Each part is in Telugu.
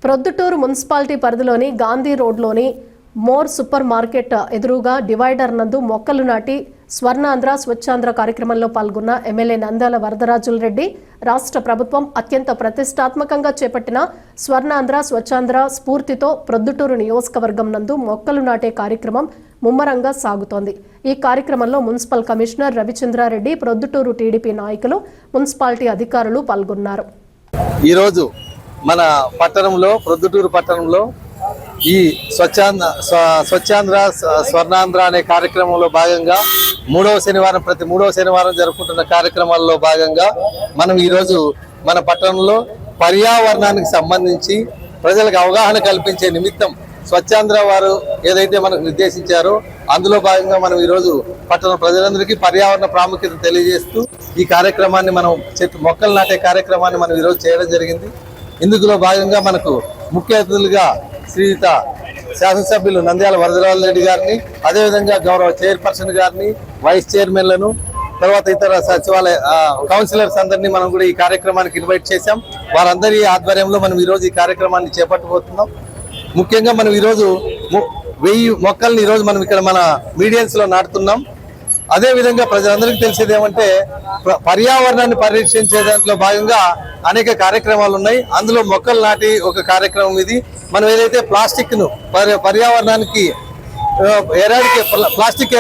ప్రొద్దుటూరు మున్సిపాలిటీ పరిధిలోని గాంధీ రోడ్లోని మోర్ సూపర్ మార్కెట్ ఎదురుగా డివైడర్ నందు మొక్కలు నాటి స్వర్ణాంధ్ర స్వచ్ఛాంధ్ర కార్యక్రమంలో పాల్గొన్న ఎమ్మెల్యే నంద్యాల వరదరాజుల రెడ్డి రాష్ట్ర ప్రభుత్వం అత్యంత ప్రతిష్టాత్మకంగా చేపట్టిన స్వర్ణాంధ్ర స్వచ్ఛాంధ్ర స్ఫూర్తితో ప్రొద్దుటూరు నియోజకవర్గం నందు మొక్కలు నాటే కార్యక్రమం ముమ్మరంగా సాగుతోంది। ఈ కార్యక్రమంలో municipal commissioner Ravichandra Reddy, Proddatur TDP నాయకులు, మున్సిపాలిటీ అధికారులు పాల్గొన్నారు। ఈ రోజు మన పట్టణంలో ప్రొద్దుటూరు పట్టణంలో ఈ స్వచ్ఛాంధ్ర స్వర్ణాంధ్ర అనే కార్యక్రమంలో భాగంగా ప్రతి మూడవ శనివారం జరుపుకుంటున్న కార్యక్రమాల్లో భాగంగా మనం ఈరోజు మన పట్టణంలో పర్యావరణానికి సంబంధించి ప్రజలకు అవగాహన కల్పించే నిమిత్తం స్వచ్ఛాంధ్ర వారు ఏదైతే మనకు నిర్దేశించారో అందులో భాగంగా మనం ఈరోజు పట్టణ ప్రజలందరికీ పర్యావరణ ప్రాముఖ్యత తెలియజేస్తూ ఈ కార్యక్రమాన్ని మనం మొక్కలు నాటే కార్యక్రమాన్ని మనం ఈరోజు చేయడం జరిగింది। ఇందులో భాగంగా మనకు ముఖ్య అతిథులుగా శ్రీయుత శాసనసభ్యులు నంద్యాల వరదరాజుల రెడ్డి గారిని, అదేవిధంగా గౌరవ చైర్పర్సన్ గారిని, వైస్ చైర్మన్లను, తర్వాత ఇతర సచివాలయ కౌన్సిలర్స్ అందరినీ మనం కూడా ఈ కార్యక్రమానికి ఇన్వైట్ చేశాం। వారందరి ఆధ్వర్యంలో మనం ఈరోజు ఈ కార్యక్రమాన్ని చేపట్టబోతున్నాం। ముఖ్యంగా మనం ఈరోజు 1000 మొక్కల్ని ఈరోజు మనం ఇక్కడ మన మీడియన్స్ లో నాటుతున్నాం। అదేవిధంగా ప్రజలందరికీ తెలిసేది ఏమంటే పర్యావరణాన్ని పరిరక్షించే దాంట్లో భాగంగా అనేక కార్యక్రమాలు ఉన్నాయి। అందులో మొక్కలు నాటి ఒక కార్యక్రమం ఇది। మనం ఏదైతే ప్లాస్టిక్ ను పర్యావరణానికి ప్లాస్టిక్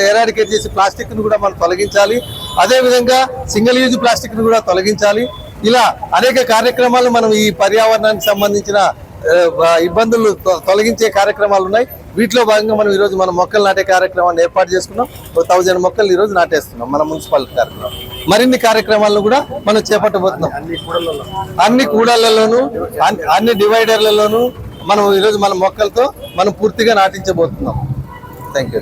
ఎరాడికేట్ చేసి ప్లాస్టిక్ ను కూడా మనం తొలగించాలి, అదేవిధంగా సింగిల్ యూజ్ ప్లాస్టిక్ ను కూడా తొలగించాలి। ఇలా అనేక కార్యక్రమాలు మనం ఈ పర్యావరణానికి సంబంధించిన ఇబ్బందులు తొలగించే కార్యక్రమాలు ఉన్నాయి। వీటిలో భాగంగా మనం ఈరోజు మన మొక్కలు నాటే కార్యక్రమాన్ని ఏర్పాటు చేసుకున్నాం। 1000 మొక్కలు ఈరోజు నాటేస్తున్నాం మన మున్సిపాలిటీ కార్యక్రమం। మరిన్ని కార్యక్రమాలను కూడా మనం చేపట్టబోతున్నాం। అన్ని కూడళ్లలోనూ అన్ని డివైడర్లలోనూ మనం ఈరోజు మన మొక్కలతో మనం పూర్తిగా నాటించబోతున్నాం। Thank you.